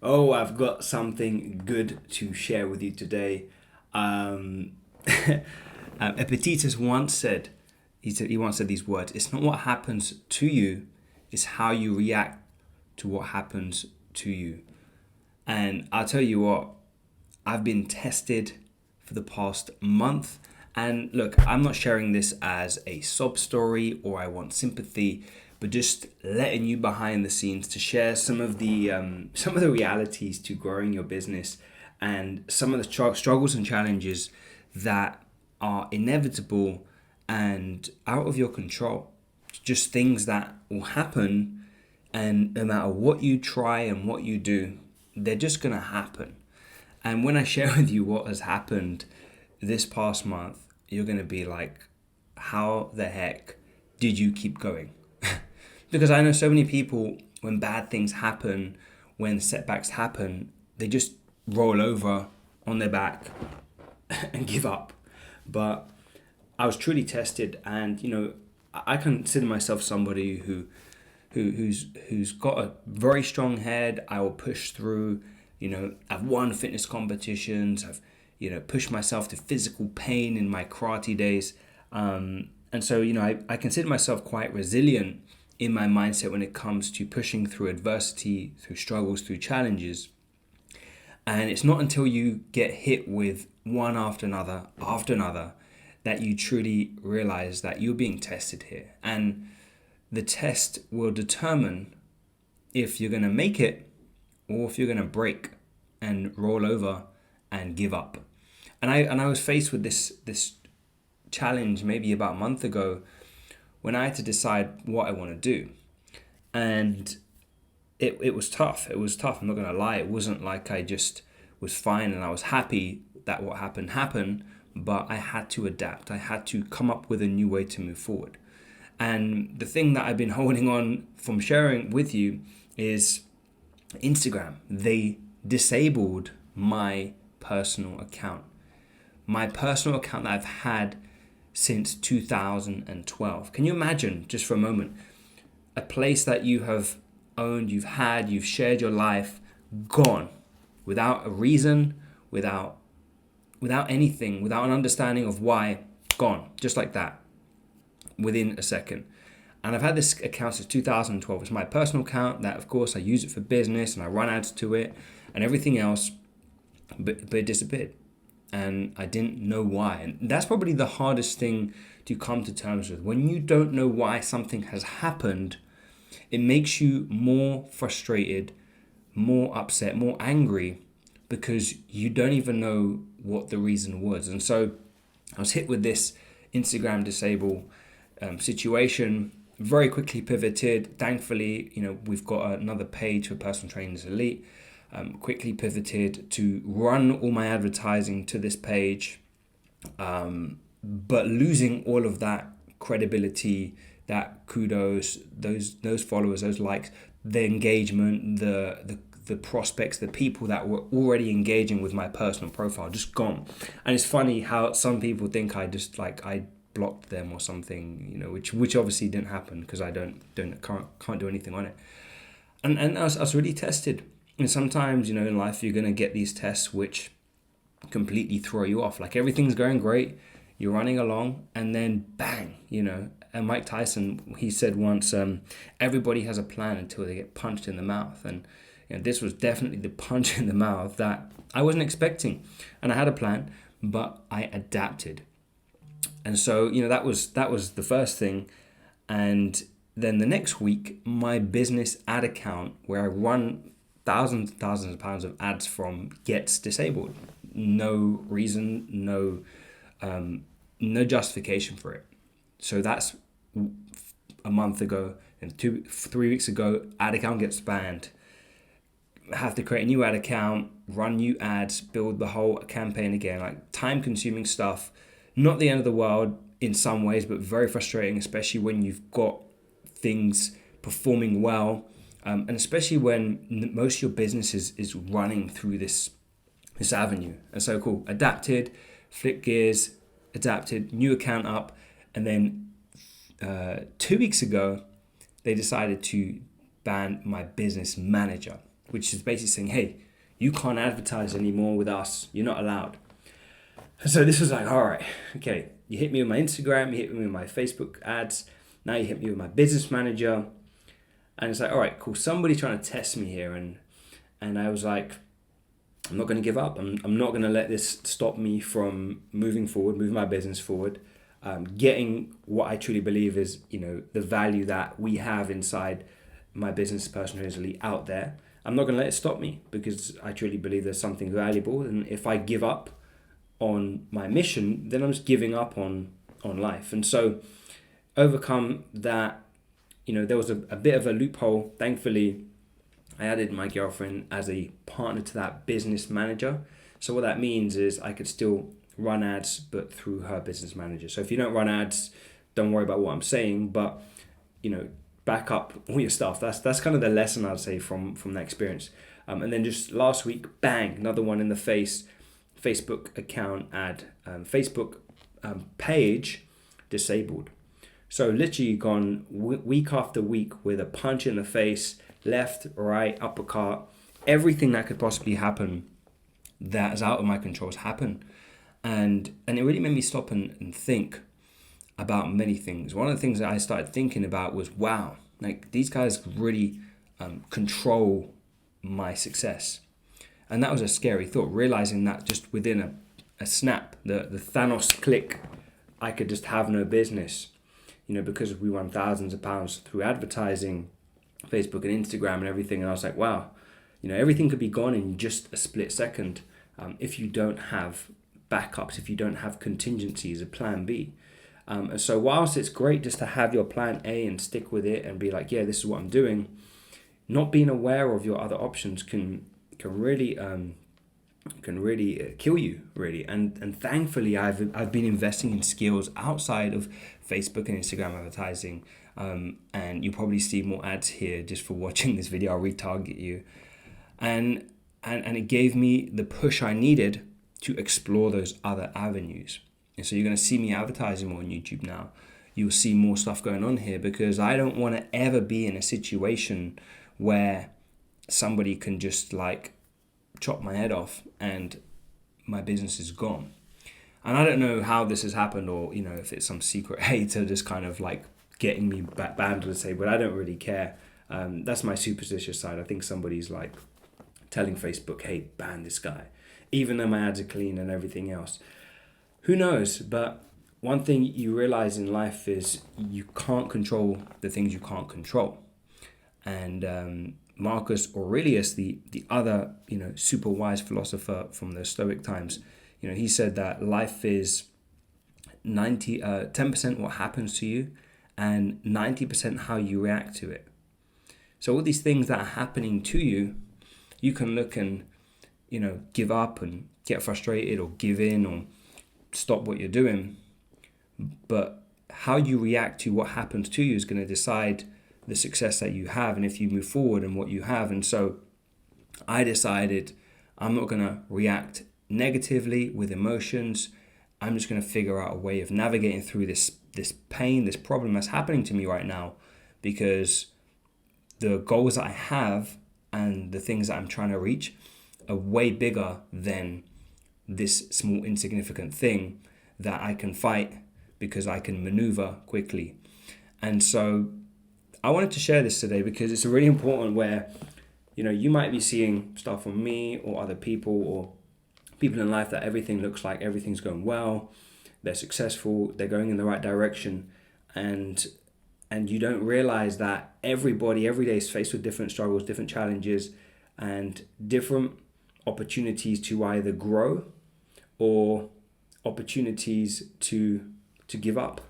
Oh, I've got something good to share with you today. Um, Epictetus once said, he once said these words: "It's not what happens to you, it's how you react to what happens to you." And I'll tell you what, I've been tested for the past month. And look, I'm not sharing this as a sob story or I want sympathy, but just letting you behind the scenes to share some of the realities to growing your business and some of the struggles and challenges that are inevitable and out of your control. Just things that will happen, and no matter what you try and what you do, they're just gonna happen. And when I share with you what has happened this past month, you're going to be like, how the heck did you keep going? Because I know so many people, when bad things happen, when setbacks happen, they just roll over on their back and give up. But I was truly tested, and I consider myself somebody who's got a very strong head. I will push through. I've won fitness competitions. I've pushed myself to physical pain in my karate days. And so I consider myself quite resilient in my mindset when it comes to pushing through adversity, through struggles, through challenges. And it's not until you get hit with one after another, that you truly realize that you're being tested here. And the test will determine if you're going to make it or if you're going to break and roll over and give up. And I was faced with this challenge maybe about a month ago when I had to decide what I want to do. And it was tough. It was tough. I'm not going to lie. It wasn't like I just was fine and I was happy that what happened, but I had to adapt. I had to come up with a new way to move forward. And the thing that I've been holding on from sharing with you is Instagram. They disabled my personal account. My personal account that I've had since 2012. Can you imagine, just for a moment, a place that you have owned, you've shared your life, gone without a reason, without anything, without an understanding of why, gone, just like that, within a second. And I've had this account since 2012. It's my personal account that, of course, I use it for business and I run ads to it and everything else, but it disappeared. And I didn't know why. And that's probably the hardest thing to come to terms with. When you don't know why something has happened, it makes you more frustrated, more upset, more angry, because you don't even know what the reason was. And so I was hit with this Instagram disable situation, very quickly pivoted. Thankfully, we've got another page for Personal Trainers Elite. Quickly pivoted to run all my advertising to this page, but losing all of that credibility, that kudos, those followers, those likes, the engagement, the prospects, the people that were already engaging with my personal profile, just gone. And it's funny how some people think I blocked them or something, which obviously didn't happen because I can't do anything on it. And I was really tested. And sometimes, in life, you're going to get these tests which completely throw you off. Like everything's going great, you're running along, and then bang, And Mike Tyson, he said once, everybody has a plan until they get punched in the mouth. And this was definitely the punch in the mouth that I wasn't expecting. And I had a plan, but I adapted. And so, that was the first thing. And then the next week, my business ad account, where I run thousands and thousands of pounds of ads from, gets disabled. No reason, no justification for it. So that's a month ago, and 3 weeks ago, ad account gets banned. I have to create a new ad account, run new ads, build the whole campaign again. Like time-consuming stuff. Not the end of the world in some ways, but very frustrating, especially when you've got things performing well. And especially when most of your business is running through this avenue. And so cool, adapted, flipped gears, adapted, new account up. And then 2 weeks ago, they decided to ban my business manager. which is basically saying, hey, you can't advertise anymore with us. You're not allowed. So this was like, all right, okay, you hit me with my Instagram, you hit me with my Facebook ads, now you hit me with my business manager. And it's like, all right, cool, somebody's trying to test me here. And I was like, I'm not going to give up. I'm not going to let this stop me from moving forward, moving my business forward, getting what I truly believe is, the value that we have inside my business, Personal Trainers Elite, out there. I'm not going to let it stop me because I truly believe there's something valuable. And if I give up on my mission, then I'm just giving up on life. And so overcome that, there was a bit of a loophole. Thankfully, I added my girlfriend as a partner to that business manager. So what that means is I could still run ads, but through her business manager. So if you don't run ads, don't worry about what I'm saying, but back up all your stuff. That's kind of the lesson I'd say from that experience. And then just last week, bang, another one in the face. Facebook account ad, Facebook page disabled. So literally gone week after week with a punch in the face, left, right, uppercut, everything that could possibly happen that is out of my control has happened. And it really made me stop and think about many things. One of the things that I started thinking about was, wow, like these guys really control my success. And that was a scary thought, realizing that just within a snap, the Thanos click, I could just have no business, because we won thousands of pounds through advertising, Facebook and Instagram and everything. And I was like, wow, everything could be gone in just a split second if you don't have backups, if you don't have contingencies, a plan B. And so whilst it's great just to have your plan A and stick with it and be like, yeah, this is what I'm doing, not being aware of your other options can really kill you, really. And thankfully I've been investing in skills outside of Facebook and Instagram advertising, and you probably see more ads here just for watching this video. I'll retarget you, and it gave me the push I needed to explore those other avenues. And so you're going to see me advertising more on YouTube now. You'll see more stuff going on here because I don't want to ever be in a situation where somebody can just like chop my head off and my business is gone. And I don't know how this has happened, or if it's some secret hater just kind of like getting me banned to say, but I don't really care. That's my superstitious side. I think somebody's like telling Facebook, hey, ban this guy, even though my ads are clean and everything else. Who knows? But one thing you realize in life is you can't control the things you can't control. And Marcus Aurelius, the other super wise philosopher from the Stoic times, he said that life is 10% what happens to you and 90% how you react to it. So all these things that are happening to you, you can look and give up and get frustrated or give in or stop what you're doing, but how you react to what happens to you is going to decide the success that you have and if you move forward and what you have. And so I decided I'm not going to react negatively with emotions. I'm just going to figure out a way of navigating through this pain, this problem that's happening to me right now, because the goals that I have and the things that I'm trying to reach are way bigger than this small insignificant thing that I can fight because I can maneuver quickly. And so I wanted to share this today because it's really important where, you might be seeing stuff from me or other people or people in life that everything looks like everything's going well, they're successful, they're going in the right direction, and you don't realize that everybody every day is faced with different struggles, different challenges, and different opportunities to either grow or opportunities to give up.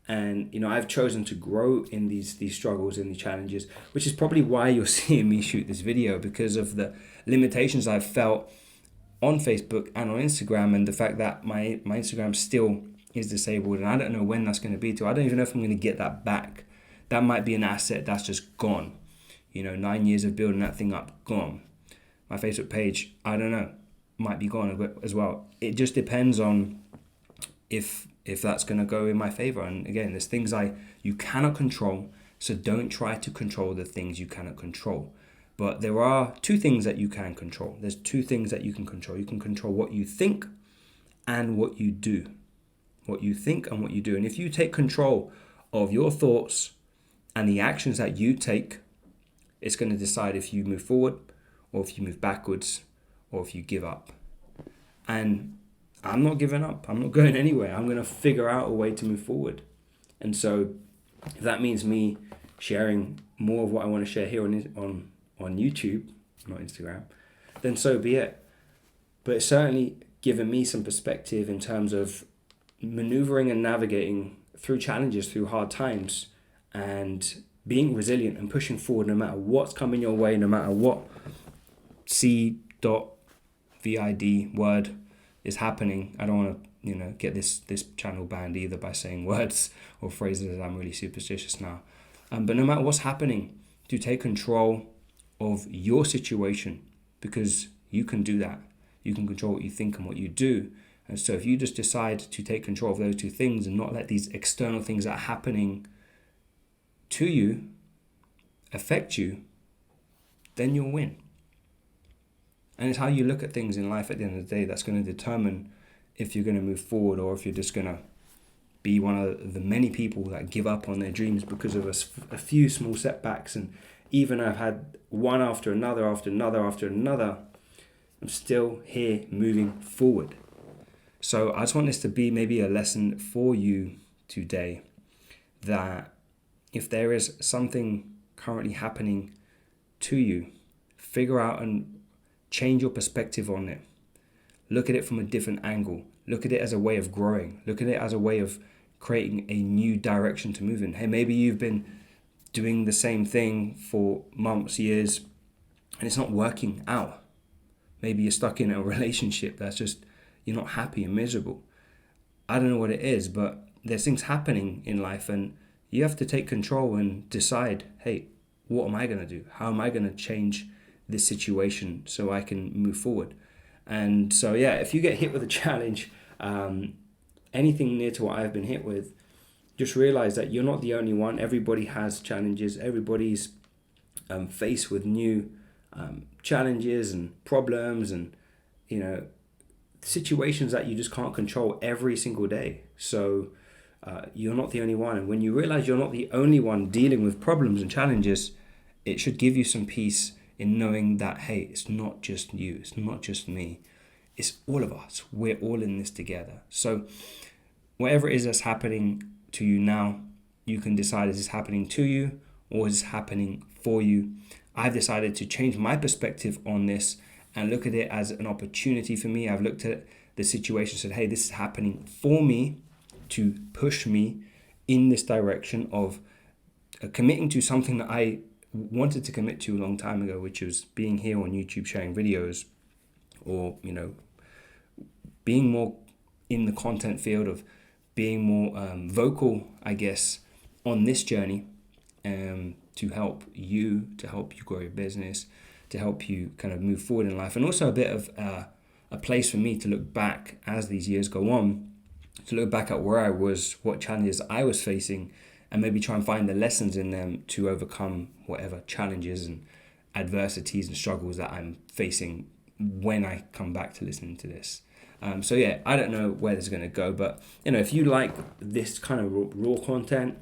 And I've chosen to grow in these struggles and these challenges, which is probably why you're seeing me shoot this video, because of the limitations I've felt on Facebook and on Instagram, and the fact that my Instagram still is disabled, and I don't know when that's going to be. I don't even know if I'm going to get that back. That might be an asset that's just gone. 9 years of building that thing up, gone. My Facebook page, I don't know, might be gone as well. It just depends on if that's going to go in my favor. And again, there's things you cannot control, so don't try to control the things you cannot control. But there are two things that you can control. There's two things that you can control. You can control what you think and what you do. What you think and what you do. And if you take control of your thoughts and the actions that you take, it's going to decide if you move forward or if you move backwards or if you give up. And I'm not giving up. I'm not going anywhere. I'm going to figure out a way to move forward. And so if that means me sharing more of what I want to share here on YouTube, not Instagram, then so be it. But it's certainly given me some perspective in terms of maneuvering and navigating through challenges, through hard times, and being resilient and pushing forward no matter what's coming your way, no matter what C.vid word is happening. I don't want to, get this channel banned either by saying words or phrases. I'm really superstitious now. But no matter what's happening, to take control of your situation, because you can do that. You can control what you think and what you do. And so if you just decide to take control of those two things and not let these external things that are happening to you affect you, then you'll win. And it's how you look at things in life at the end of the day that's going to determine if you're going to move forward or if you're just going to be one of the many people that give up on their dreams because of a few small setbacks. And even I've had one after another, I'm still here moving forward. So I just want this to be maybe a lesson for you today, that if there is something currently happening to you, figure out and change your perspective on it. Look at it from a different angle. Look at it as a way of growing. Look at it as a way of creating a new direction to move in. Hey, maybe you've been doing the same thing for months, years, and it's not working out. Maybe you're stuck in a relationship that's just, you're not happy and miserable. I don't know what it is, but there's things happening in life and you have to take control and decide, hey, what am I going to do? How am I going to change this situation so I can move forward? And so, yeah, if you get hit with a challenge, anything near to what I've been hit with, just realize that you're not the only one. Everybody has challenges. Everybody's faced with new challenges and problems and, situations that you just can't control every single day. So you're not the only one. And when you realize you're not the only one dealing with problems and challenges, it should give you some peace in knowing that, hey, it's not just you. It's not just me. It's all of us. We're all in this together. So whatever it is that's happening to you now, you can decide, is this happening to you or is this happening for you? I've decided to change my perspective on this and look at it as an opportunity for me. I've looked at the situation and said, hey, this is happening for me to push me in this direction of committing to something that I wanted to commit to a long time ago, which was being here on YouTube sharing videos, or being more in the content field, of being more vocal, I guess, on this journey, to help you grow your business, to help you kind of move forward in life, and also a bit of a place for me to look back as these years go on, to look back at where I was, what challenges I was facing, and maybe try and find the lessons in them to overcome whatever challenges and adversities and struggles that I'm facing when I come back to listening to this. So yeah, I don't know where this is going to go, but if you like this kind of raw content,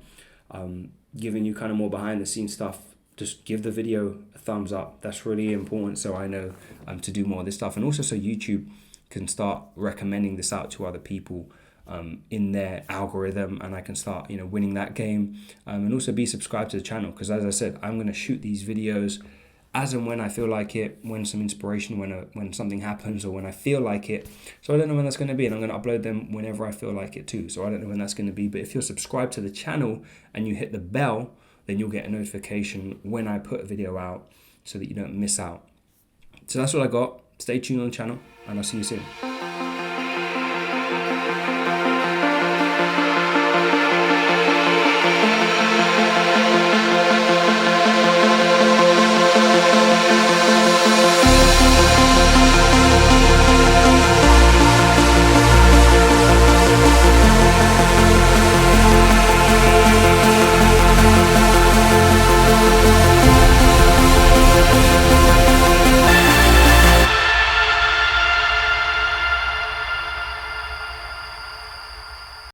giving you kind of more behind the scenes stuff, just give the video a thumbs up. That's really important, so I know to do more of this stuff, and also so YouTube can start recommending this out to other people in their algorithm, and I can start winning that game, and also be subscribed to the channel, because as I said, I'm going to shoot these videos as and when I feel like it, when some inspiration, when something happens, or when I feel like it. So I don't know when that's going to be, and I'm going to upload them whenever I feel like it too. So I don't know when that's going to be, but if you're subscribed to the channel and you hit the bell, then you'll get a notification when I put a video out so that you don't miss out. So that's all I got. Stay tuned on the channel, and I'll see you soon.